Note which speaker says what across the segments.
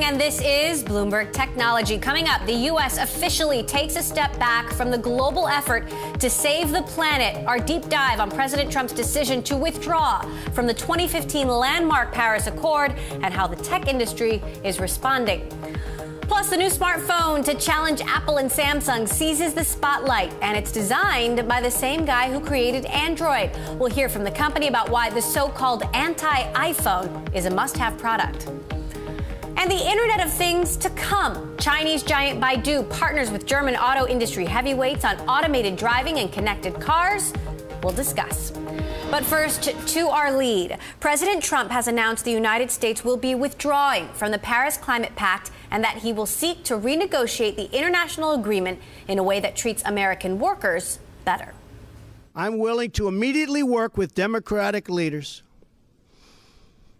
Speaker 1: And this is Bloomberg Technology. Coming up, the U.S. officially takes a step back from the global effort to save the planet. Our deep dive on President Trump's decision to withdraw from the 2015 landmark Paris Accord and how the tech industry is responding. Plus, the new smartphone to challenge Apple and Samsung seizes the spotlight, and it's designed by the same guy who created Android. We'll hear from the company about why the so-called anti-iPhone is a must-have product. And the Internet of Things to come. Chinese giant Baidu partners with German auto industry heavyweights on automated driving and connected cars. We'll discuss. But first, to our lead. President Trump has announced the United States will be withdrawing from the Paris Climate Pact and that he will seek to renegotiate the international agreement in a way that treats American workers better.
Speaker 2: I'm willing to immediately work with Democratic leaders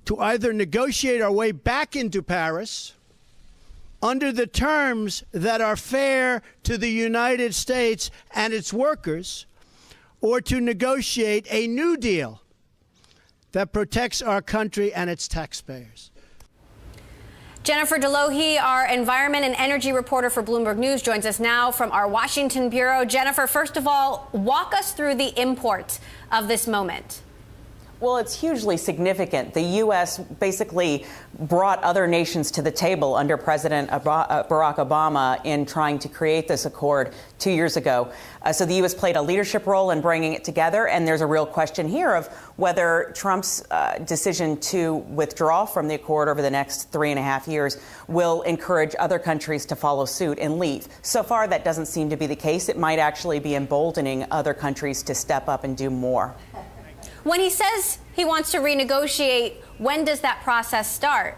Speaker 2: to either negotiate our way back into Paris under the terms that are fair to the United States and its workers, or to negotiate a new deal that protects our country and its taxpayers.
Speaker 1: Jennifer Delohe, our environment and energy reporter for Bloomberg News, joins us now from our Washington bureau. Jennifer, first of all, walk us through the import of this moment.
Speaker 3: Well, it's hugely significant. The U.S. basically brought other nations to the table under President Barack Obama in trying to create this accord 2 years ago. So the U.S. played a leadership role in bringing it together. And there's a real question here of whether Trump's decision to withdraw from the accord over the next 3.5 years will encourage other countries to follow suit and leave. So far, that doesn't seem to be the case. It might actually be emboldening other countries to step up and do more.
Speaker 1: When he says he wants to renegotiate, when does that process start?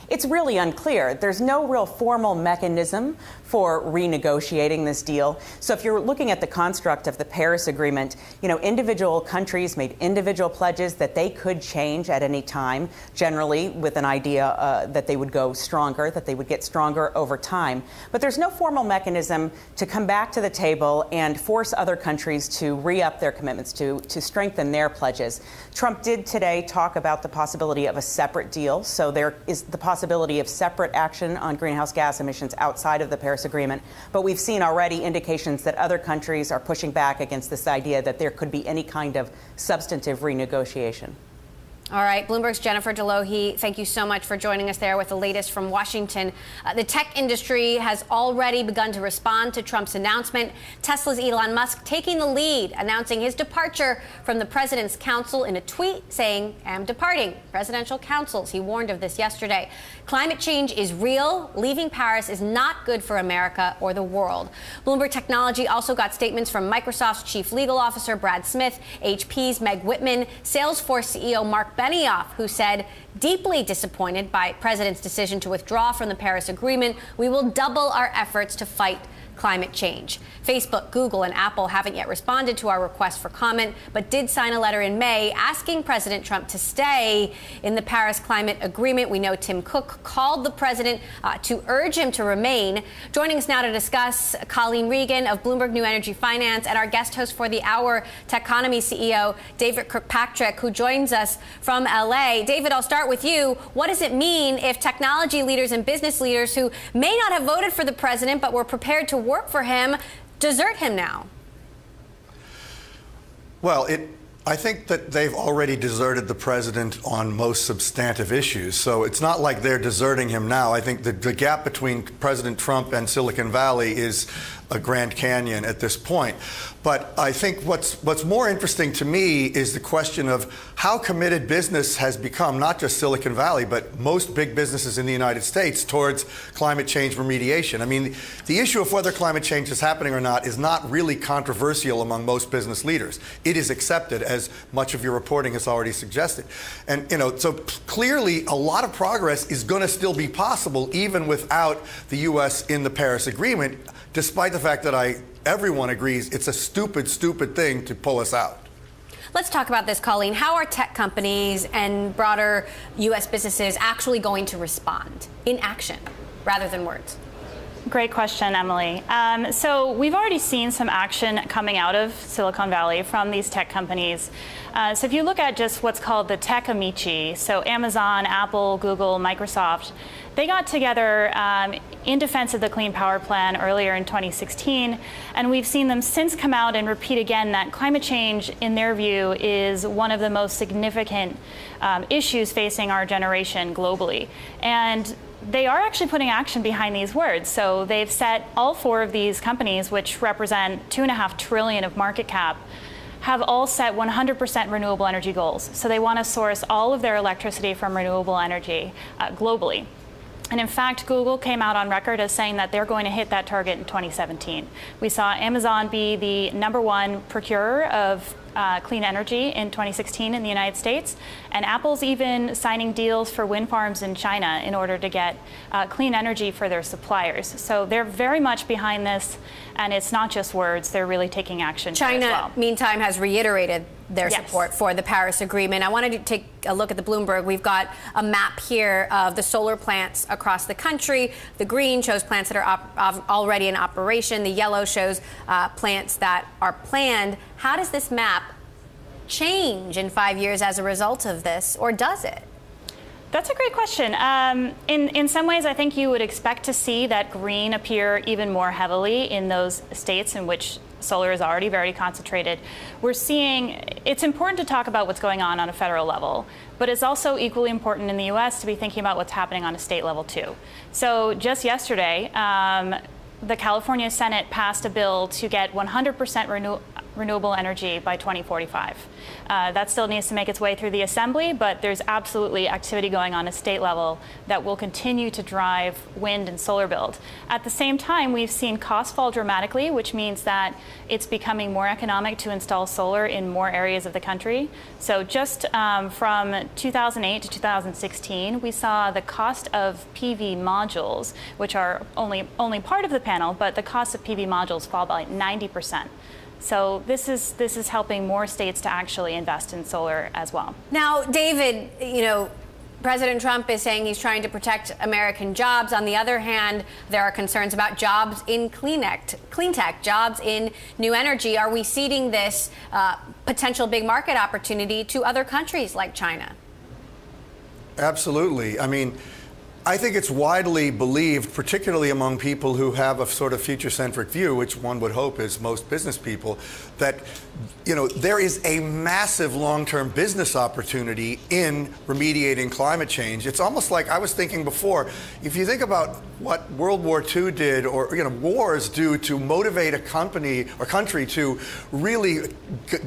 Speaker 3: It's really unclear. There's no real formal mechanism for renegotiating this deal. So if you're looking at the construct of the Paris Agreement, individual countries made individual pledges that they could change at any time, generally with an idea that they would go stronger, that they would get stronger over time. But there's no formal mechanism to come back to the table and force other countries to re-up their commitments, to strengthen their pledges. Trump did today talk about the possibility of a separate deal. So there is the possibility of separate action on greenhouse gas emissions outside of the Paris Agreement. But we've seen already indications that other countries are pushing back against this idea that there could be any kind of substantive renegotiation.
Speaker 1: All right. Bloomberg's Jennifer Delohe, thank you so much for joining us there with the latest from Washington. The tech industry has already begun to respond to Trump's announcement. Tesla's Elon Musk taking the lead, announcing his departure from the president's council in a tweet saying, "I'm departing presidential councils." He warned of this yesterday. Climate change is real. Leaving Paris is not good for America or the world. Bloomberg Technology also got statements from Microsoft's chief legal officer, Brad Smith, HP's Meg Whitman, Salesforce CEO Mark Benioff, who said, deeply disappointed by President's decision to withdraw from the Paris Agreement, we will double our efforts to fight climate change. Facebook, Google, and Apple haven't yet responded to our request for comment, but did sign a letter in May asking President Trump to stay in the Paris Climate Agreement. We know Tim Cook called the president to urge him to remain. Joining us now to discuss, Colleen Regan of Bloomberg New Energy Finance and our guest host for the hour, Techonomy CEO David Kirkpatrick, who joins us from L.A. David, I'll start with you. What does it mean if technology leaders and business leaders who may not have voted for the president but were prepared to work for him desert him now?
Speaker 4: Well, I think that they've already deserted the president on most substantive issues. So it's not like they're deserting him now. I think the gap between President Trump and Silicon Valley is a Grand Canyon at this point. But I think what's more interesting to me is the question of how committed business has become, not just Silicon Valley, but most big businesses in the United States towards climate change remediation. I mean, the issue of whether climate change is happening or not is not really controversial among most business leaders. It is accepted, as much of your reporting has already suggested. And, so clearly a lot of progress is going to still be possible even without the U.S. in the Paris Agreement, despite the fact that everyone agrees it's a stupid thing to pull us out.
Speaker 1: Let's talk about this, Colleen. How are tech companies and broader U.S. businesses actually going to respond in action rather than words?
Speaker 5: Great question, Emily. So we've already seen some action coming out of Silicon Valley from these tech companies. So if you look at just what's called the tech amici, so Amazon, Apple, Google, Microsoft, they got together in defense of the Clean Power Plan earlier in 2016, and we've seen them since come out and repeat again that climate change, in their view, is one of the most significant issues facing our generation globally. And they are actually putting action behind these words. So they've set all four of these companies, which represent $2.5 trillion of market cap, have all set 100% renewable energy goals. So they want to source all of their electricity from renewable energy globally. And in fact, Google came out on record as saying that they're going to hit that target in 2017. We saw Amazon be the #1 procurer of clean energy in 2016 in the United States, and Apple's even signing deals for wind farms in China in order to get clean energy for their suppliers. So they're very much behind this, and it's not just words, they're really taking action.
Speaker 1: China,
Speaker 5: as well.
Speaker 1: Meantime, has reiterated their support for the Paris Agreement. I wanted to take a look at the Bloomberg. We've got a map here of the solar plants across the country. The green shows plants that are already in operation. The yellow shows plants that are planned. How does this map change in 5 years as a result of this, or does it?
Speaker 5: That's a great question. In some ways, I think you would expect to see that green appear even more heavily in those states in which solar is already very concentrated. We're seeing, it's important to talk about what's going on a federal level, but it's also equally important in the U.S. to be thinking about what's happening on a state level too. So just yesterday, the California Senate passed a bill to get 100% renewable energy by 2045. That still needs to make its way through the Assembly, but there's absolutely activity going on at state level that will continue to drive wind and solar build. At the same time, we've seen costs fall dramatically, which means that it's becoming more economic to install solar in more areas of the country. So just from 2008 to 2016, we saw the cost of PV modules, which are only part of the panel, but the cost of PV modules fall by 90%. So this is helping more states to actually invest in solar as well.
Speaker 1: Now, David, President Trump is saying he's trying to protect American jobs. On the other hand, there are concerns about jobs in clean tech, jobs in new energy. Are we ceding this potential big market opportunity to other countries like China?
Speaker 4: Absolutely. I mean, I think it's widely believed, particularly among people who have a sort of future-centric view, which one would hope is most business people, that there is a massive long-term business opportunity in remediating climate change. It's almost like I was thinking before, if you think about what World War II did, or wars do to motivate a company or country to really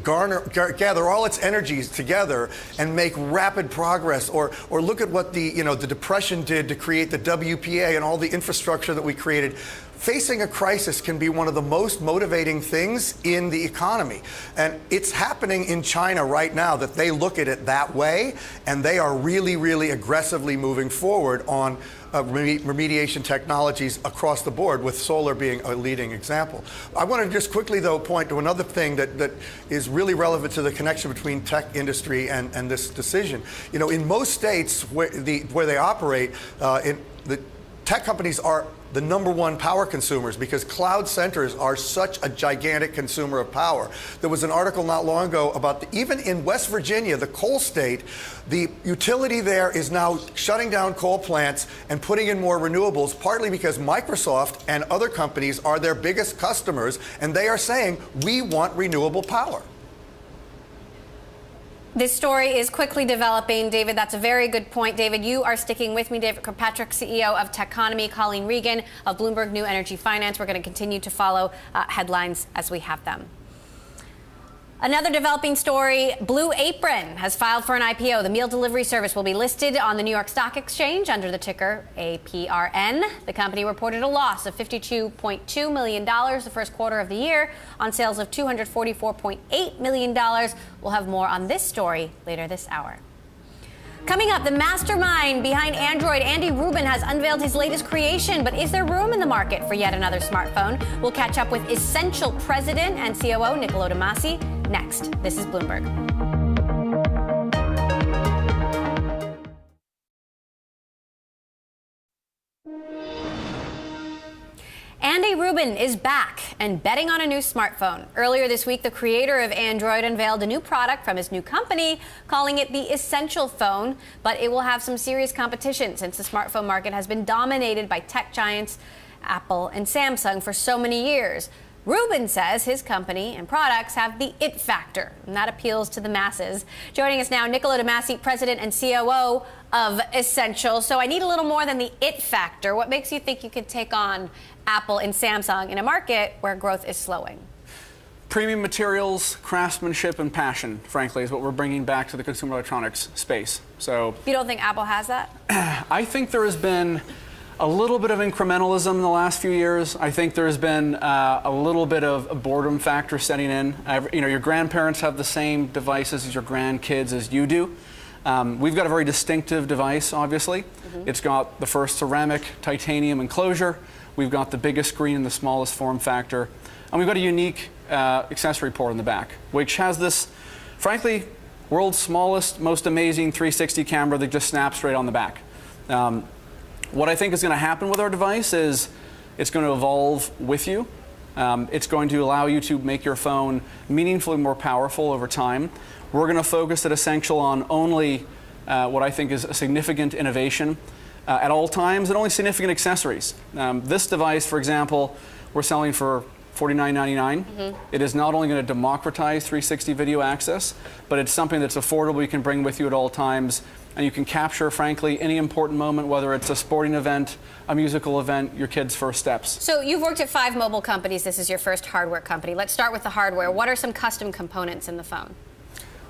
Speaker 4: gather all its energies together and make rapid progress, or look at what the Depression did to create the WPA and all the infrastructure that we created. Facing a crisis can be one of the most motivating things in the economy. And it's happening in China right now that they look at it that way, and they are really, really aggressively moving forward on remediation technologies across the board, with solar being a leading example. I want to just quickly, though, point to another thing that is really relevant to the connection between tech industry and this decision. In most states where they operate, the tech companies are the #1 power consumers, because cloud centers are such a gigantic consumer of power. There was an article not long ago about even in West Virginia, the coal state, the utility there is now shutting down coal plants and putting in more renewables, partly because Microsoft and other companies are their biggest customers, and they are saying, we want renewable power.
Speaker 1: This story is quickly developing, David. That's a very good point. David, you are sticking with me. David Kirkpatrick, CEO of Techonomy, Colleen Regan of Bloomberg New Energy Finance. We're going to continue to follow headlines as we have them. Another developing story, Blue Apron has filed for an IPO. The meal delivery service will be listed on the New York Stock Exchange under the ticker APRN. The company reported a loss of $52.2 million the first quarter of the year on sales of $244.8 million. We'll have more on this story later this hour. Coming up, the mastermind behind Android, Andy Rubin, has unveiled his latest creation. But is there room in the market for yet another smartphone? We'll catch up with Essential President and COO Niccolo de Masi next. This is Bloomberg. Andy Rubin is back and betting on a new smartphone. Earlier this week, the creator of Android unveiled a new product from his new company, calling it the Essential Phone. But it will have some serious competition since the smartphone market has been dominated by tech giants Apple and Samsung for so many years. Rubin says his company and products have the it factor, and that appeals to the masses. Joining us now, Nicola DeMasi, president and COO of Essential. So I need a little more than the it factor. What makes you think you could take on Apple and Samsung in a market where growth is slowing?
Speaker 6: Premium materials, craftsmanship, and passion, frankly, is what we're bringing back to the consumer electronics space. So
Speaker 1: you don't think Apple has that?
Speaker 6: I think there has been a little bit of incrementalism in the last few years. I think there's been a little bit of a boredom factor setting in. Your grandparents have the same devices as your grandkids as you do. We've got a very distinctive device, obviously. It's got the first ceramic titanium enclosure. We've got the biggest screen in the smallest form factor. And we've got a unique accessory port in the back, which has this, frankly, world's smallest, most amazing 360 camera that just snaps right on the back. What I think is going to happen with our device is it's going to evolve with you. It's going to allow you to make your phone meaningfully more powerful over time. We're going to focus at Essential on only what I think is a significant innovation at all times and only significant accessories. This device, for example, we're selling for $49.99. It is not only going to democratize 360 video access, but it's something that's affordable you can bring with you at all times. And you can capture, frankly, any important moment, whether it's a sporting event, a musical event, your kid's first steps.
Speaker 1: So you've worked at 5 mobile companies. This is your first hardware company. Let's start with the hardware. What are some custom components in the phone?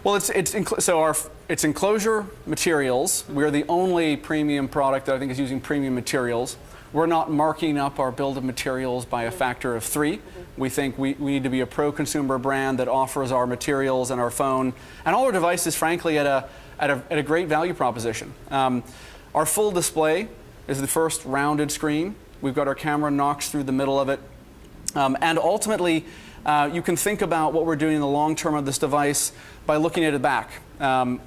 Speaker 6: Well, it's enclosure materials. We're the only premium product that I think is using premium materials. We're not marking up our bill of materials by a factor of 3. We think we need to be a pro-consumer brand that offers our materials and our phone and all our devices, frankly, at a great value proposition. Our full display is the first rounded screen. We've got our camera notched through the middle of it. And ultimately, you can think about what we're doing in the long term of this device by looking at the back.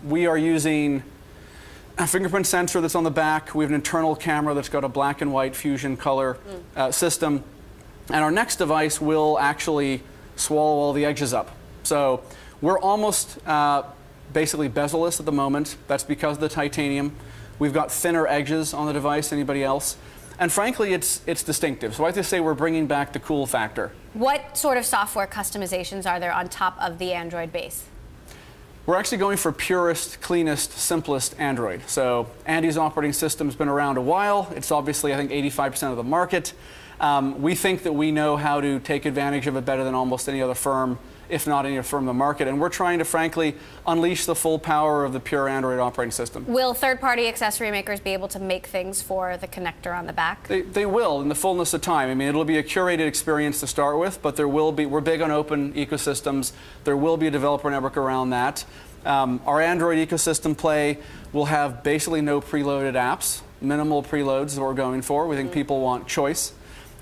Speaker 6: We are using a fingerprint sensor that's on the back. We have an internal camera that's got a black and white fusion color system. And our next device will actually swallow all the edges up. So we're almost basically bezel-less at the moment. That's because of the titanium. We've got thinner edges on the device than anybody else. And frankly, it's distinctive. So I have to say we're bringing back the cool factor.
Speaker 1: What sort of software customizations are there on top of the Android base?
Speaker 6: We're actually going for purest, cleanest, simplest Android. So Andy's operating system's been around a while. It's obviously, I think, 85% of the market. We think that we know how to take advantage of it better than almost any other firm, if not any other firm in the market. And we're trying to, frankly, unleash the full power of the pure Android operating system. Will
Speaker 1: third-party accessory makers be able to make things for the connector on the back?
Speaker 6: They will, in the fullness of time. I mean, it'll be a curated experience to start with, but there will be, we're big on open ecosystems. There will be a developer network around that. Our Android ecosystem play will have basically no preloaded apps. Minimal preloads is what we're going for. We think people want choice.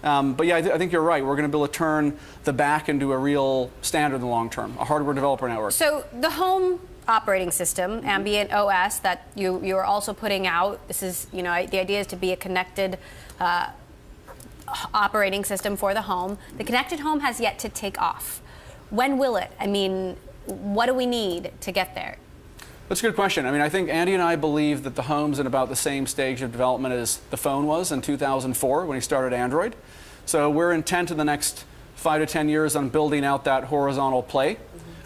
Speaker 6: But yeah, I think you're right. We're going to be able to turn the back into a real standard in the long term, a hardware developer network.
Speaker 1: So the home operating system, Ambient OS, that you are also putting out, this is, the idea is to be a connected operating system for the home. The connected home has yet to take off. When will it? I mean, what do we need to get there?
Speaker 6: That's a good question. I mean, I think Andy and I believe that the home's in about the same stage of development as the phone was in 2004 when he started Android. So we're intent in the next 5 to 10 years on building out that horizontal play.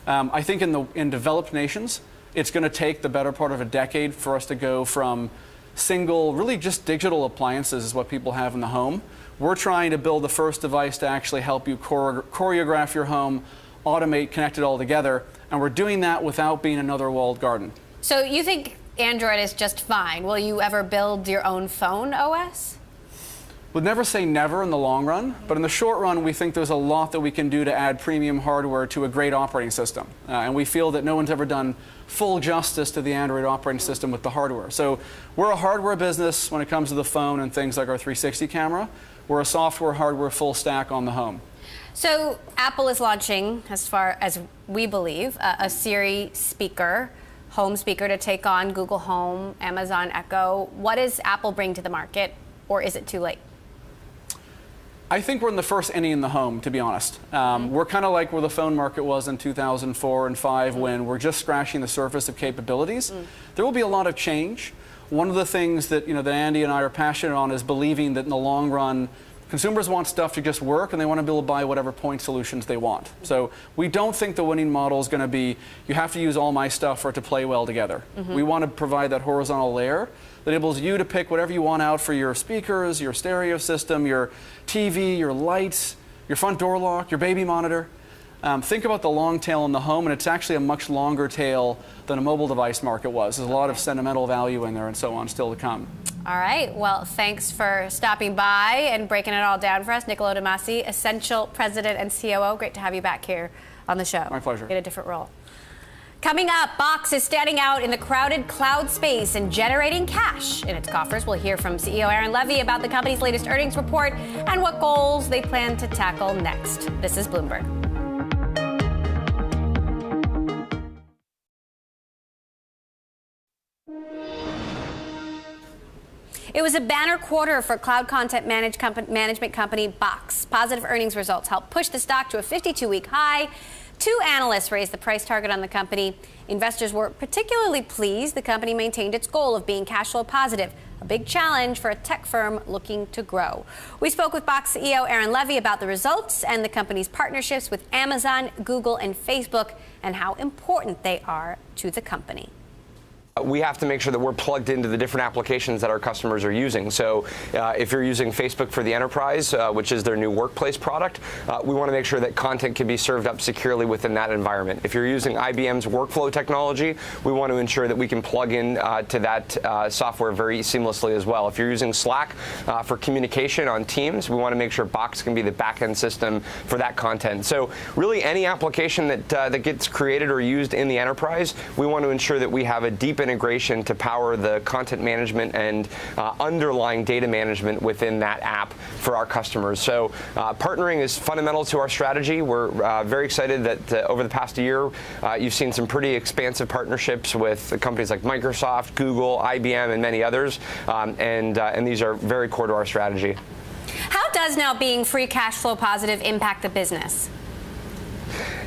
Speaker 6: I think in developed nations, it's going to take the better part of a decade for us to go from single, really just digital appliances is what people have in the home. We're trying to build the first device to actually help you choreograph your home, automate, connect it all together, and we're doing that without being another walled garden.
Speaker 1: So you think Android is just fine. Will you ever build your own phone OS?
Speaker 6: We'll never say never in the long run, but in the short run, we think there's a lot that we can do to add premium hardware to a great operating system. And we feel that no one's ever done full justice to the Android operating system with the hardware. So we're a hardware business when it comes to the phone and things like our 360 camera. We're a software hardware full stack on the home.
Speaker 1: So Apple is launching, as far as we believe, a Siri speaker, home speaker to take on Google Home, Amazon Echo. What does Apple bring to the market, or is it too late?
Speaker 6: I think we're in the first inning in the home, to be honest. We're kind of like where the phone market was in 2004 and 5 when we're just scratching the surface of capabilities. There will be a lot of change. One of the things that, that Andy and I are passionate on is believing that in the long run, consumers want stuff to just work, and they want to be able to buy whatever point solutions they want. So we don't think the winning model is going to be, you have to use all my stuff for it to play well together. We want to provide that horizontal layer that enables you to pick whatever you want out for your speakers, your stereo system, your TV, your lights, your front door lock, your baby monitor. Think about the long tail in the home, and it's actually a much longer tail than a mobile device market was. There's a lot of sentimental value in there and so on still to come.
Speaker 1: All right. Well, thanks for stopping by and breaking it all down for us. Niccolo de Masi, Essential President and COO. Great to have you back here on the show.
Speaker 6: My pleasure.
Speaker 1: In a different role. Coming up, Box is standing out in the crowded cloud space and generating cash in its coffers. We'll hear from CEO Aaron Levie about the company's latest earnings report and what goals they plan to tackle next. This is Bloomberg. It was a banner quarter for cloud content management company Box. Positive earnings results helped push the stock to a 52-week high. 2 analysts raised the price target on the company. Investors were particularly pleased the company maintained its goal of being cash flow positive, a big challenge for a tech firm looking to grow. We spoke with Box CEO Aaron Levie about the results and the company's partnerships with Amazon, Google, and Facebook, and how important they are to the company.
Speaker 7: We have to make sure that we're plugged into the different applications that our customers are using. So if you're using Facebook for the enterprise, which is their new workplace product, we want to make sure that content can be served up securely within that environment. If you're using IBM's workflow technology, we want to ensure that we can plug in to that software very seamlessly as well. If you're using Slack for communication on Teams, we want to make sure Box can be the back-end system for that content. So really any application that gets created or used in the enterprise, we want to ensure that we have a deep integration to power the content management and underlying data management within that app for our customers. So partnering is fundamental to our strategy. We're very excited that over the past year, you've seen some pretty expansive partnerships with companies like Microsoft, Google, IBM, and many others, and these are very core to our strategy.
Speaker 1: How does now being free cash flow positive impact the business?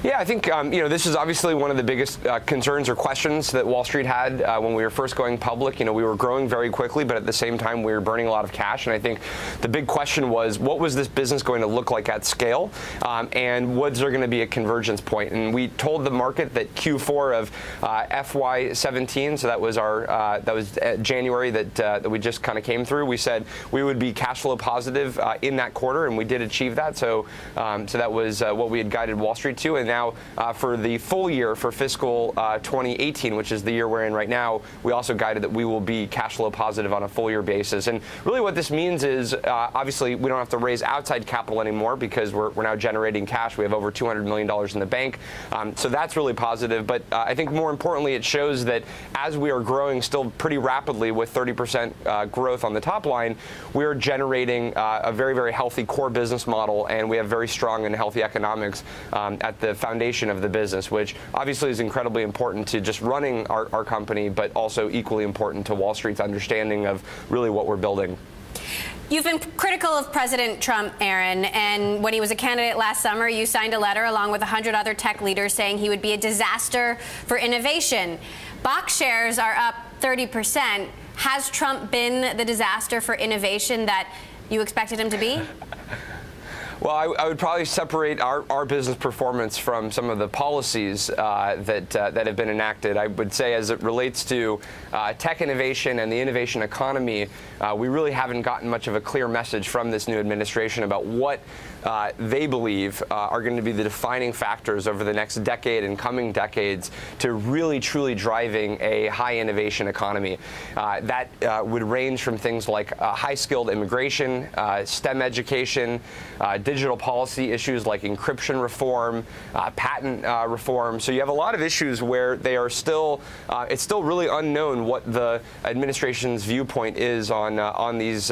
Speaker 7: Yeah, I think this is obviously one of the biggest concerns or questions that Wall Street had when we were first going public. We were growing very quickly, but at the same time we were burning a lot of cash. And I think the big question was, what was this business going to look like at scale, and was there going to be a convergence point? And we told the market that Q4 of FY17, so that was January that we just kind of came through. We said we would be cash flow positive in that quarter, and we did achieve that. So that was what we had guided Wall Street to. And now for the full year for fiscal 2018, which is the year we're in right now, we also guided that we will be cash flow positive on a full year basis. And really what this means is obviously we don't have to raise outside capital anymore because we're now generating cash. We have over $200 million in the bank. So that's really positive. But I think more importantly, it shows that as we are growing still pretty rapidly with 30% growth on the top line, we're generating a very, very healthy core business model, and we have very strong and healthy economics at the foundation of the business, which obviously is incredibly important to just running our company, but also equally important to Wall Street's understanding of really what we're building.
Speaker 1: You've been critical of President Trump, Aaron, and when he was a candidate last summer, you signed a letter along with 100 other tech leaders saying he would be a disaster for innovation. Box shares are up 30%. Has Trump been the disaster for innovation that you expected him to be?
Speaker 7: Well, I would probably separate our business performance from some of the policies that have been enacted. I would say as it relates to tech innovation and the innovation economy, we really haven't gotten much of a clear message from this new administration about what they believe are going to be the defining factors over the next decade and coming decades to really truly driving a high innovation economy. That would range from things like high skilled immigration, STEM education, digital policy issues like encryption reform, patent reform. So you have a lot of issues where they are still, it's still really unknown what the administration's viewpoint is on these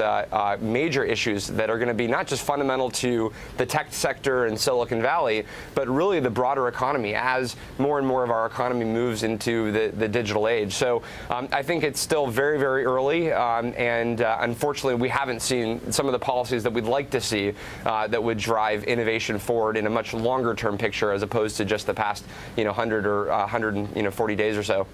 Speaker 7: major issues that are going to be not just fundamental to the tech sector in Silicon Valley, but really the broader economy as more and more of our economy moves into the digital age. So I think it's still very, very early, and unfortunately we haven't seen some of the policies that we'd like to see that would drive innovation forward in a much longer term picture as opposed to just the past 100 or 140 days or so.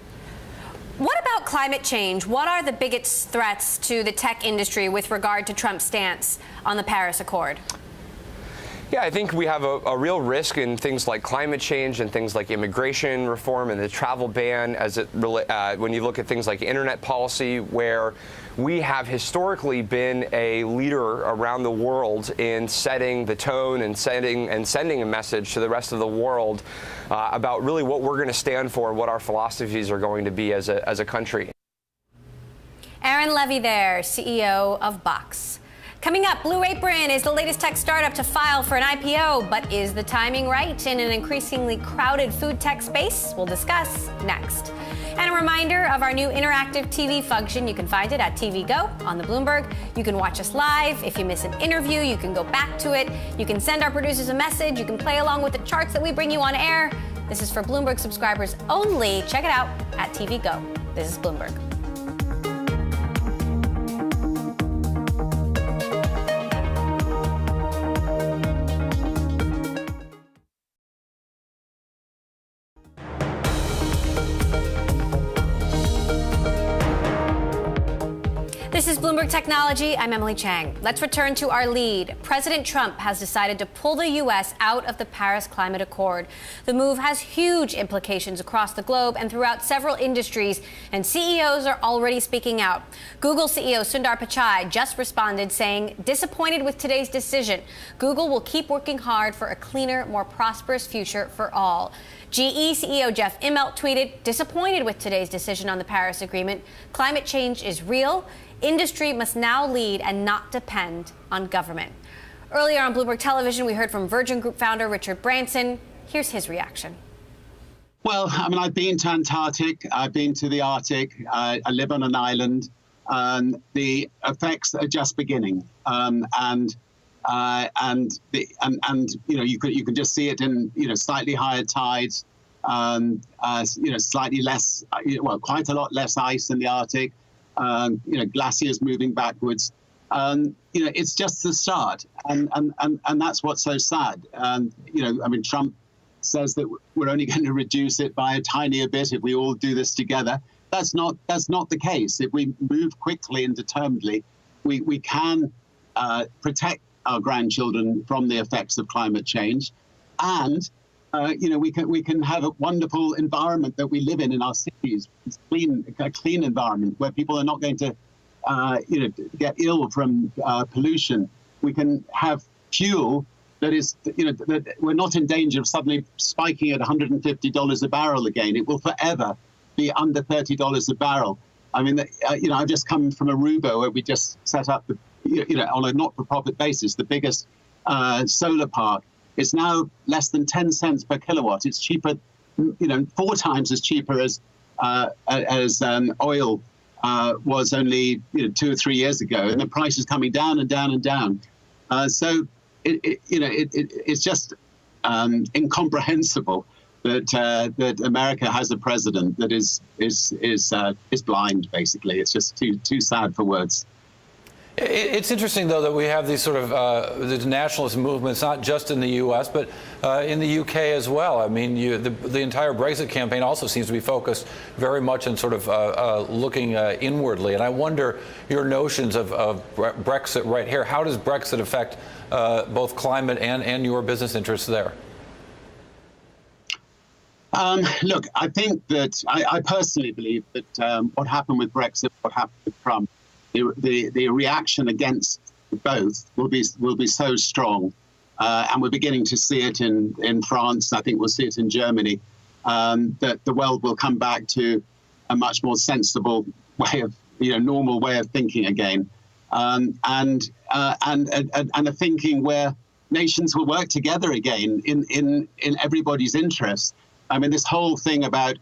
Speaker 1: What about climate change? What are the biggest threats to the tech industry with regard to Trump's stance on the Paris Accord?
Speaker 7: Yeah, I think we have a real risk in things like climate change and things like immigration reform and the travel ban as it when you look at things like internet policy, where we have historically been a leader around the world in setting the tone and sending a message to the rest of the world about really what we're going to stand for and what our philosophies are going to be as a country.
Speaker 1: Aaron Levy there, CEO of Box. Coming up, Blue Apron is the latest tech startup to file for an IPO, but is the timing right in an increasingly crowded food tech space? We'll discuss next. And a reminder of our new interactive TV function. You can find it at TV Go on the Bloomberg. You can watch us live. If you miss an interview, you can go back to it. You can send our producers a message. You can play along with the charts that we bring you on air. This is for Bloomberg subscribers only. Check it out at TV Go. This is Bloomberg. This is Bloomberg Technology. I'm Emily Chang. Let's return to our lead. President Trump has decided to pull the U.S. out of the Paris Climate Accord. The move has huge implications across the globe and throughout several industries, and CEOs are already speaking out. Google CEO Sundar Pichai just responded saying, disappointed with today's decision. Google will keep working hard for a cleaner, more prosperous future for all. GE CEO Jeff Immelt tweeted, disappointed with today's decision on the Paris Agreement. Climate change is real. Industry must now lead and not depend on government. Earlier on Bloomberg Television, we heard from Virgin Group founder Richard Branson. Here's his reaction.
Speaker 8: Well, I mean, I've been to Antarctic. I've been to the Arctic. I live on an island. The effects are just beginning. And you can just see it in, slightly higher tides, slightly less, quite a lot less ice in the Arctic. Glaciers moving backwards. It's just the start, and that's what's so sad. Trump says that we're only going to reduce it by a tinier bit if we all do this together. That's not the case. If we move quickly and determinedly, we can protect our grandchildren from the effects of climate change, and we can have a wonderful environment that we live in our cities. It's a clean environment where people are not going to, get ill from pollution. We can have fuel that is, that we're not in danger of suddenly spiking at $150 a barrel again. It will forever be under $30 a barrel. I mean, I've just come from Aruba where we just set up, on a not-for-profit basis, the biggest solar park. It's now less than 10 cents per kilowatt. It's cheaper, 4 times as cheaper as oil was only 2 or 3 years ago, and the price is coming down and down and down. So it's just incomprehensible that America has a president that is blind. Basically, it's just too sad for words.
Speaker 9: It's interesting, though, that we have these sort of the nationalist movements, not just in the U.S., but in the U.K. as well. I mean, the entire Brexit campaign also seems to be focused very much on sort of looking inwardly. And I wonder your notions of Brexit right here. How does Brexit affect both climate and your business interests there?
Speaker 8: Look, I think that I personally believe that what happened with Brexit, what happened with Trump, the reaction against both will be so strong, and we're beginning to see it in France. I think we'll see it in Germany. That the world will come back to a much more sensible way of, normal way of thinking again, and a thinking where nations will work together again in everybody's interest. I mean, this whole thing about,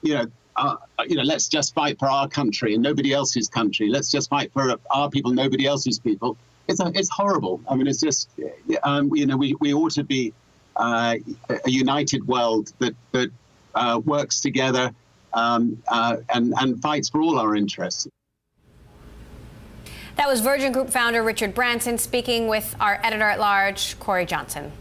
Speaker 8: let's just fight for our country and nobody else's country. Let's just fight for our people, nobody else's people. It's horrible. I mean, it's just, we ought to be a united world that works together and fights for all our interests.
Speaker 1: That was Virgin Group founder Richard Branson speaking with our editor-at-large, Corey Johnson.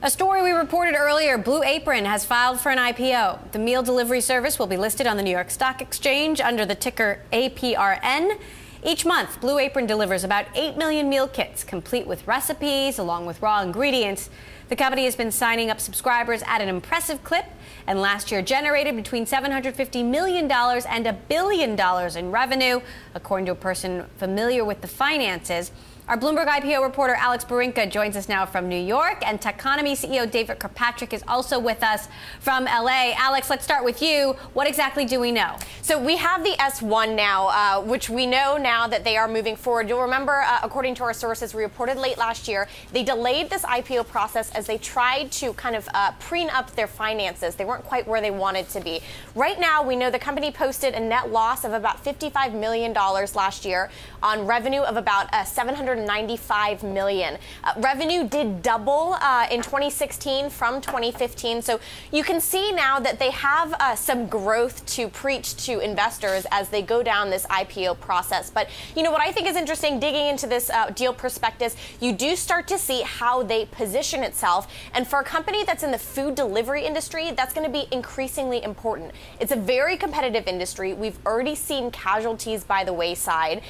Speaker 1: A story we reported earlier, Blue Apron has filed for an IPO. The meal delivery service will be listed on the New York Stock Exchange under the ticker APRN. Each month, Blue Apron delivers about 8 million meal kits, complete with recipes along with raw ingredients. The company has been signing up subscribers at an impressive clip, and last year generated between $750 million and $1 billion in revenue, according to a person familiar with the finances. Our Bloomberg IPO reporter Alex Barinka joins us now from New York, and Techonomy CEO David Kirkpatrick is also with us from LA. Alex, let's start with you. What exactly do we know?
Speaker 10: So we have the S1 now, which we know now that they are moving forward. You'll remember, according to our sources, we reported late last year, they delayed this IPO process as they tried to kind of preen up their finances. They weren't quite where they wanted to be. Right now, we know the company posted a net loss of about $55 million last year on revenue of about $795 million. Revenue did double in 2016 from 2015. So you can see now that they have some growth to preach to investors as they go down this IPO process. But you know what I think is interesting, digging into this deal prospectus, you do start to see how they position itself. And for a company that's in the food delivery industry, that's going to be increasingly important. It's a very competitive industry. We've already seen casualties by the wayside.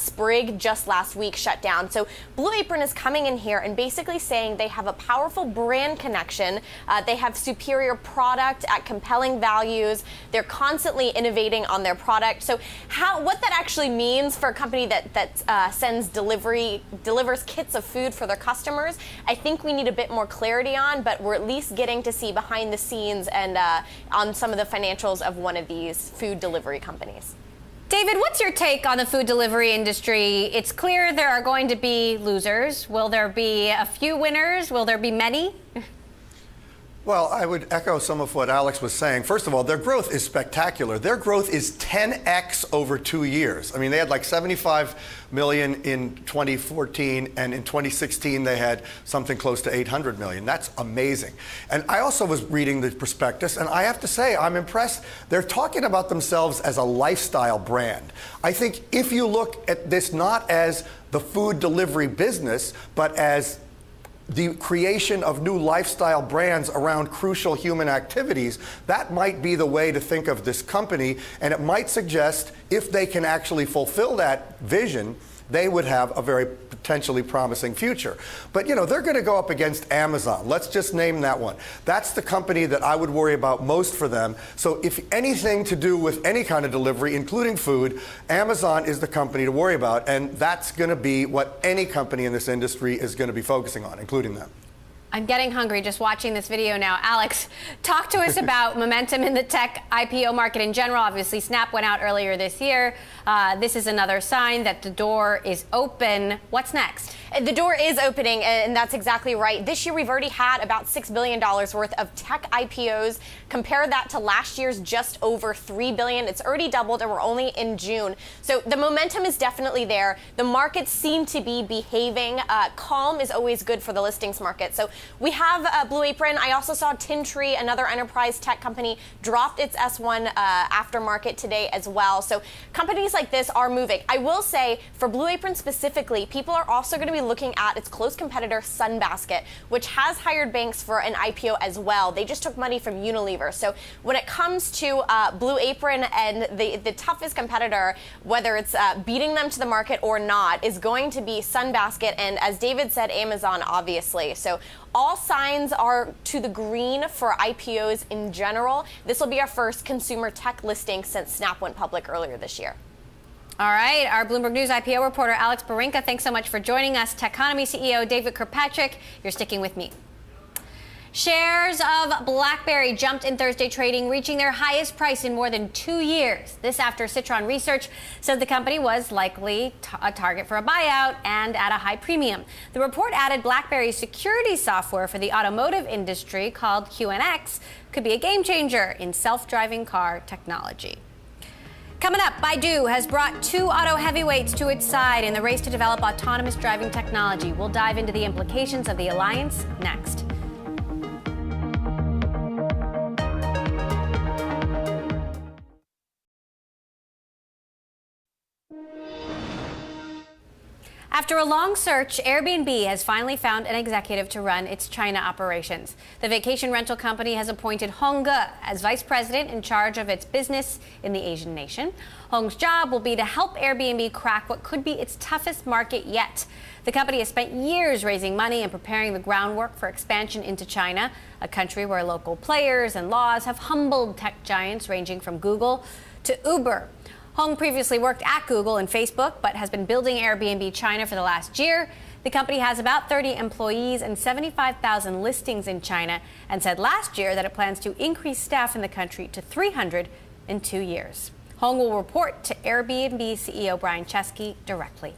Speaker 10: Sprig just last week shut down. So Blue Apron is coming in here and basically saying they have a powerful brand connection. They have superior product at compelling values. They're constantly innovating on their product. So what that actually means for a company that delivers kits of food for their customers, I think we need a bit more clarity on, but we're at least getting to see behind the scenes and on some of the financials of one of these food delivery companies.
Speaker 1: David, what's your take on the food delivery industry? It's clear there are going to be losers. Will there be a few winners? Will there be many?
Speaker 4: Well, I would echo some of what Alex was saying. First of all, their growth is spectacular. Their growth is 10x over 2 years. I mean, they had like 75 million in 2014, and in 2016 they had something close to 800 million. That's amazing. And I also was reading the prospectus, and I have to say, I'm impressed. They're talking about themselves as a lifestyle brand. I think if you look at this not as the food delivery business, but as the creation of new lifestyle brands around crucial human activities, that might be the way to think of this company. And it might suggest if they can actually fulfill that vision, they would have a very potentially promising future. But, they're going to go up against Amazon. Let's just name that one. That's the company that I would worry about most for them. So if anything to do with any kind of delivery, including food, Amazon is the company to worry about. And that's going to be what any company in this industry is going to be focusing on, including them.
Speaker 1: I'm getting hungry just watching this video now. Alex, talk to us about momentum in the tech IPO market in general. Obviously, Snap went out earlier this year. This is another sign that the door is open. What's next?
Speaker 10: The door is opening, and that's exactly right. This year, we've already had about $6 billion worth of tech IPOs. Compare that to last year's just over $3 billion. It's already doubled, and we're only in June. So the momentum is definitely there. The markets seem to be behaving. Calm is always good for the listings market. So we have Blue Apron. I also saw Tintree, another enterprise tech company, dropped its S1 aftermarket today as well. So companies like this are moving. I will say, for Blue Apron specifically, people are also going to be looking at its close competitor, Sunbasket, which has hired banks for an IPO as well. They just took money from Unilever. So when it comes to Blue Apron and the toughest competitor, whether it's beating them to the market or not, is going to be Sunbasket and, as David said, Amazon, obviously. So all signs are to the green for IPOs in general. This will be our first consumer tech listing since Snap went public earlier this year.
Speaker 1: All right, our Bloomberg News IPO reporter Alex Barinka, thanks so much for joining us. Techonomy CEO David Kirkpatrick, you're sticking with me. Shares of BlackBerry jumped in Thursday trading, reaching their highest price in more than 2 years. This after Citron Research said the company was likely a target for a buyout and at a high premium. The report added BlackBerry's security software for the automotive industry called QNX could be a game changer in self-driving car technology. Coming up, Baidu has brought 2 auto heavyweights to its side in the race to develop autonomous driving technology. We'll dive into the implications of the alliance next. After a long search, Airbnb has finally found an executive to run its China operations. The vacation rental company has appointed Hong Ge as vice president in charge of its business in the Asian nation. Hong's job will be to help Airbnb crack what could be its toughest market yet. The company has spent years raising money and preparing the groundwork for expansion into China, a country where local players and laws have humbled tech giants ranging from Google to Uber. Hong previously worked at Google and Facebook, but has been building Airbnb China for the last year. The company has about 30 employees and 75,000 listings in China, and said last year that it plans to increase staff in the country to 300 in 2 years. Hong will report to Airbnb CEO Brian Chesky directly.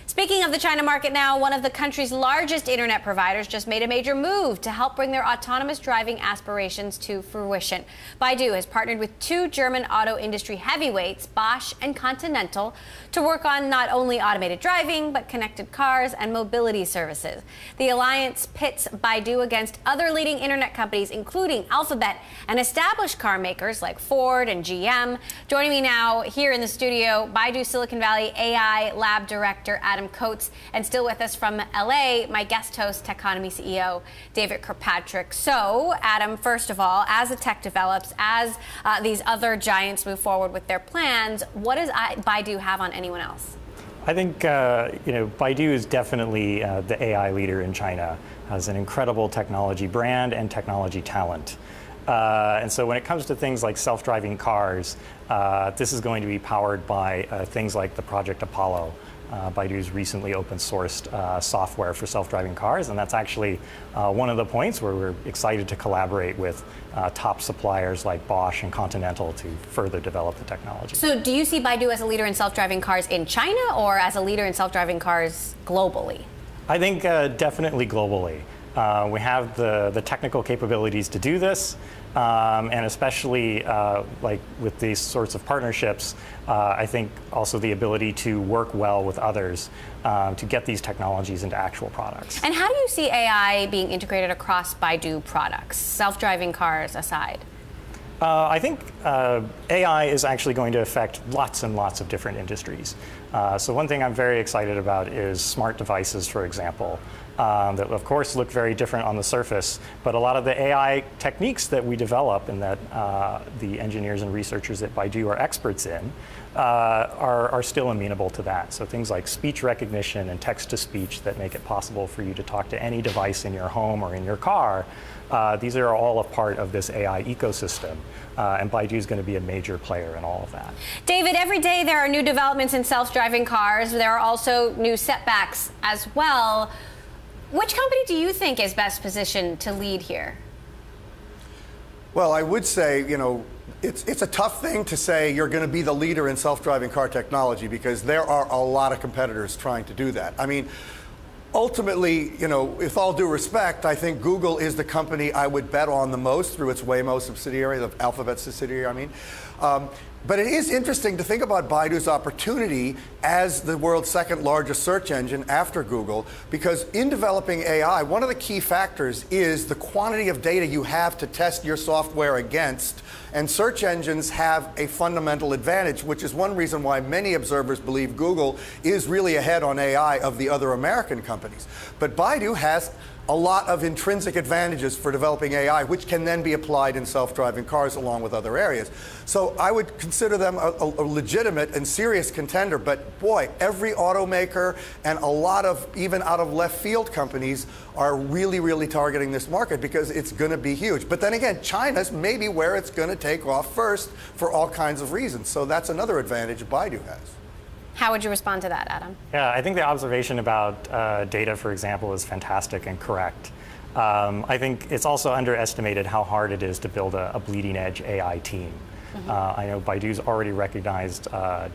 Speaker 1: Speaking of the China market now, one of the country's largest internet providers just made a major move to help bring their autonomous driving aspirations to fruition. Baidu has partnered with 2 German auto industry heavyweights, Bosch and Continental, to work on not only automated driving, but connected cars and mobility services. The alliance pits Baidu against other leading internet companies, including Alphabet and established car makers like Ford and GM. Joining me now here in the studio, Baidu Silicon Valley AI Lab Director Adam Coates, and still with us from LA, my guest host, Techonomy CEO David Kirkpatrick. So, Adam, first of all, as the tech develops, as these other giants move forward with their plans, what does Baidu have on anyone else?
Speaker 11: I think Baidu is definitely the AI leader in China. Has an incredible technology brand and technology talent. And so when it comes to things like self-driving cars, this is going to be powered by things like the Project Apollo. Baidu's recently open-sourced software for self-driving cars, and that's actually one of the points where we're excited to collaborate with top suppliers like Bosch and Continental to further develop the technology.
Speaker 1: So do you see Baidu as a leader in self-driving cars in China or as a leader in self-driving cars globally?
Speaker 11: I think definitely globally. We have the technical capabilities to do this, and especially like with these sorts of partnerships, I think also the ability to work well with others to get these technologies into actual products.
Speaker 1: And how do you see AI being integrated across Baidu products, self-driving cars aside?
Speaker 11: I think AI is actually going to affect lots and lots of different industries. So one thing I'm very excited about is smart devices, for example, that of course look very different on the surface, but a lot of the AI techniques that we develop and that the engineers and researchers at Baidu are experts in are still amenable to that. So things like speech recognition and text-to-speech that make it possible for you to talk to any device in your home or in your car, these are all a part of this AI ecosystem, and Baidu is going to be a major player in all of that.
Speaker 1: David, every day there are new developments in self-driving cars. There are also new setbacks as well. Which company do you think is best positioned to lead here?
Speaker 4: Well, I would say, it's a tough thing to say you're going to be the leader in self-driving car technology because there are a lot of competitors trying to do that. I mean, ultimately, with all due respect, I think Google is the company I would bet on the most through its Waymo subsidiary, the Alphabet subsidiary, But it is interesting to think about Baidu's opportunity as the world's second largest search engine after Google, because in developing AI, one of the key factors is the quantity of data you have to test your software against. And search engines have a fundamental advantage, which is one reason why many observers believe Google is really ahead on AI of the other American companies. But Baidu has a lot of intrinsic advantages for developing AI, which can then be applied in self-driving cars along with other areas. So I would consider them a legitimate and serious contender, but boy, every automaker and a lot of even out of left field companies are really, really targeting this market because it's going to be huge. But then again, China's maybe where it's going to take off first for all kinds of reasons. So that's another advantage Baidu has.
Speaker 1: How would you respond to that, Adam?
Speaker 11: Yeah, I think the observation about data, for example, is fantastic and correct. I think it's also underestimated how hard it is to build a bleeding edge AI team. I know Baidu's already recognized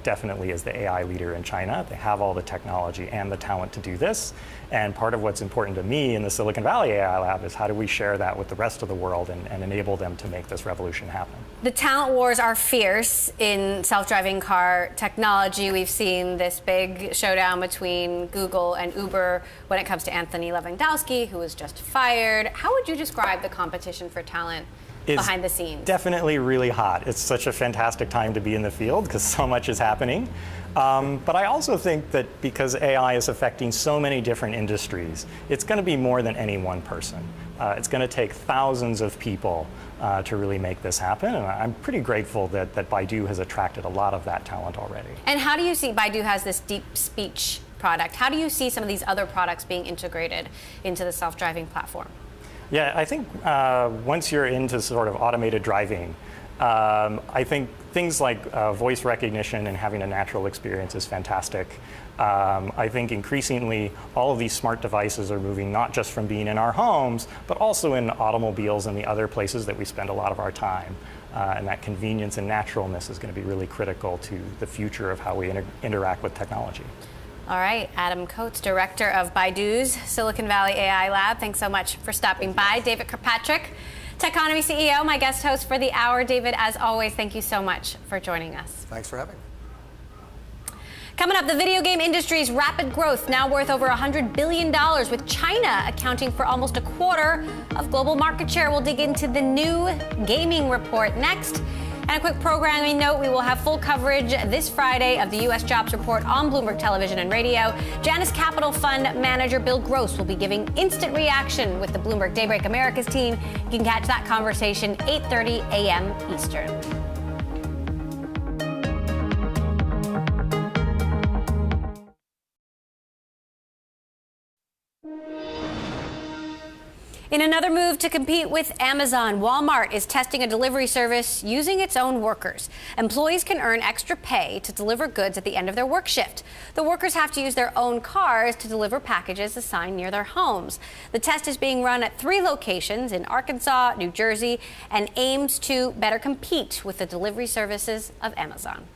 Speaker 11: definitely as the AI leader in China. They have all the technology and the talent to do this. And part of what's important to me in the Silicon Valley AI Lab is how do we share that with the rest of the world and enable them to make this revolution happen.
Speaker 1: The talent wars are fierce in self-driving car technology. We've seen this big showdown between Google and Uber when it comes to Anthony Lewandowski, who was just fired. How would you describe the competition for talent behind the scenes?
Speaker 11: Definitely really hot. It's such a fantastic time to be in the field because so much is happening. But I also think that because AI is affecting so many different industries, it's going to be more than any one person. It's going to take thousands of people to really make this happen. And I'm pretty grateful that Baidu has attracted a lot of that talent already.
Speaker 1: And how do you see Baidu has this deep speech product? How do you see some of these other products being integrated into the self-driving platform?
Speaker 11: Yeah, I think once you're into sort of automated driving, I think things like voice recognition and having a natural experience is fantastic. I think increasingly all of these smart devices are moving not just from being in our homes, but also in automobiles and the other places that we spend a lot of our time. And that convenience and naturalness is going to be really critical to the future of how we interact with technology.
Speaker 1: All right, Adam Coates, director of Baidu's Silicon Valley AI Lab. Thanks so much for stopping by. David Kirkpatrick, Techonomy CEO, my guest host for the hour. David, as always, thank you so much for joining us.
Speaker 4: Thanks for having me.
Speaker 1: Coming up, the video game industry's rapid growth, now worth over $100 billion, with China accounting for almost a quarter of global market share. We'll dig into the new gaming report next. And a quick programming note, we will have full coverage this Friday of the U.S. jobs report on Bloomberg Television and Radio. Janus Capital Fund manager Bill Gross will be giving instant reaction with the Bloomberg Daybreak Americas team. You can catch that conversation 8:30 a.m. Eastern. In another move to compete with Amazon, Walmart is testing a delivery service using its own workers. Employees can earn extra pay to deliver goods at the end of their work shift. The workers have to use their own cars to deliver packages assigned near their homes. The test is being run at 3 locations in Arkansas, New Jersey, and aims to better compete with the delivery services of Amazon.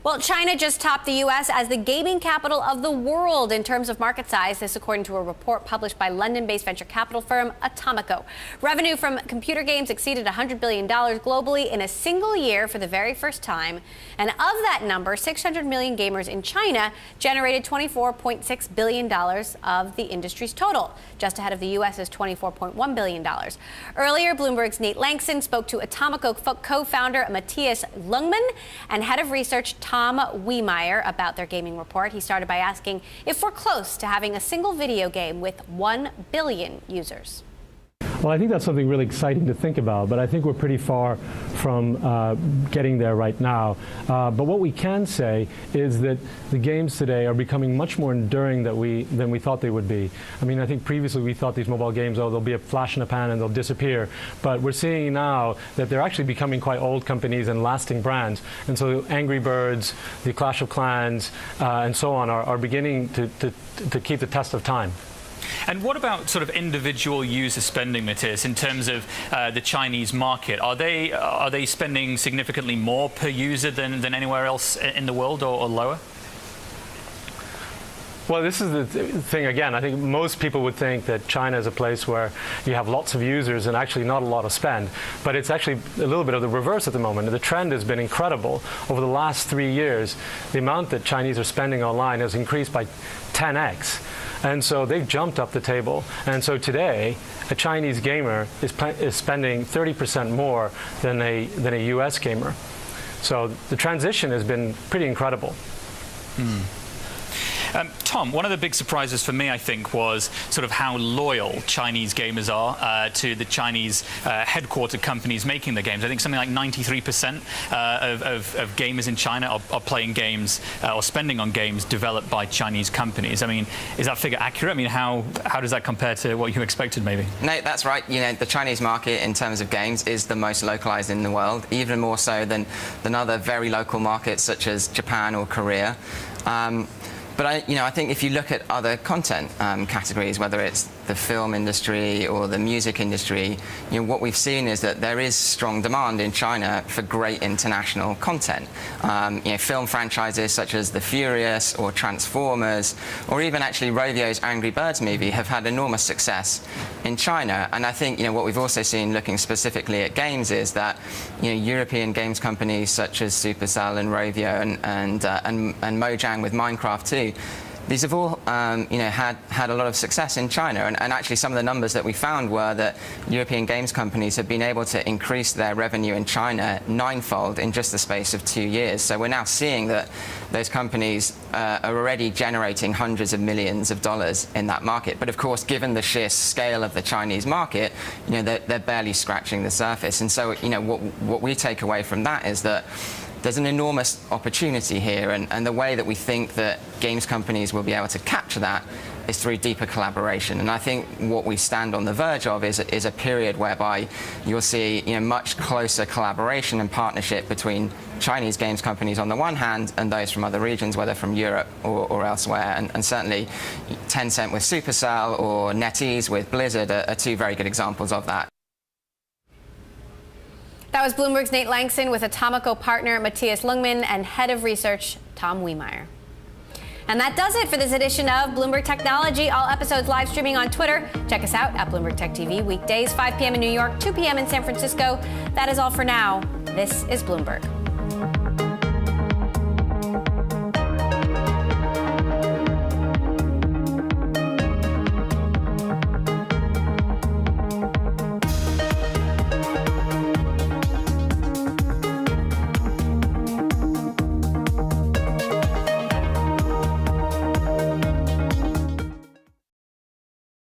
Speaker 1: Well, China just topped the U.S. as the gaming capital of the world in terms of market size. This according to a report published by London-based venture capital firm Atomico. Revenue from computer games exceeded $100 billion globally in a single year for the very first time. And of that number, 600 million gamers in China generated $24.6 billion of the industry's total, just ahead of the U.S.'s $24.1 billion. Earlier, Bloomberg's Nate Langston spoke to Atomico co-founder Matthias Lungman and head of research Tom Wiemeyer about their gaming report. He started by asking if we're close to having a single video game with 1 billion users.
Speaker 12: Well, I think that's something really exciting to think about, but I think we're pretty far from getting there right now. But what we can say is that the games today are becoming much more enduring than we thought they would be. I mean, I think previously we thought these mobile games, oh, they'll be a flash in the pan and they'll disappear. But we're seeing now that they're actually becoming quite old companies and lasting brands. And so Angry Birds, the Clash of Clans, and so on are beginning to keep the test of time.
Speaker 13: And what about sort of individual user spending, Matthias, in terms of the Chinese market? Are they spending significantly more per user than anywhere else in the world, or lower?
Speaker 12: Well, this is the thing again. I think most people would think that China is a place where you have lots of users and actually not a lot of spend. But it's actually a little bit of the reverse at the moment. The trend has been incredible. Over the last 3 years, the amount that Chinese are spending online has increased by 10x. And so they've jumped up the table. And so today, a Chinese gamer is spending 30% more than a US gamer. So the transition has been pretty incredible.
Speaker 13: Tom, one of the big surprises for me, I think, was sort of how loyal Chinese gamers are to the Chinese headquartered companies making the games. I think something like 93% of gamers in China are playing games or spending on games developed by Chinese companies. I mean, is that figure accurate? I mean, how does that compare to what you expected, maybe?
Speaker 14: No, that's right. You know, the Chinese market in terms of games is the most localized in the world, even more so than other very local markets such as Japan or Korea. But I think if you look at other content categories, whether it's the film industry or the music industry, what we've seen is that there is strong demand in China for great international content. Film franchises such as The Furious or Transformers, or even actually Rovio's Angry Birds movie have had enormous success in China. And I think what we've also seen, looking specifically at games, is that European games companies such as Supercell and Rovio and Mojang with Minecraft too, these have all had a lot of success in China, and actually some of the numbers that we found were that European games companies have been able to increase their revenue in China 9-fold in just the space of 2 years. So we're now seeing that those companies are already generating hundreds of millions of dollars in that market. But of course, given the sheer scale of the Chinese market, they're barely scratching the surface. And so what we take away from that is that there's an enormous opportunity here, and the way that we think that games companies will be able to capture that is through deeper collaboration. And I think what we stand on the verge of is a period whereby you'll see much closer collaboration and partnership between Chinese games companies on the one hand and those from other regions, whether from Europe or elsewhere. And certainly Tencent with Supercell or NetEase with Blizzard are two very good examples of that.
Speaker 1: That was Bloomberg's Nate Langston with Atomico partner Matthias Lungman and head of research Tom Wiemeyer. And that does it for this edition of Bloomberg Technology. All episodes live streaming on Twitter. Check us out at Bloomberg Tech TV weekdays, 5 p.m. in New York, 2 p.m. in San Francisco. That is all for now. This is Bloomberg.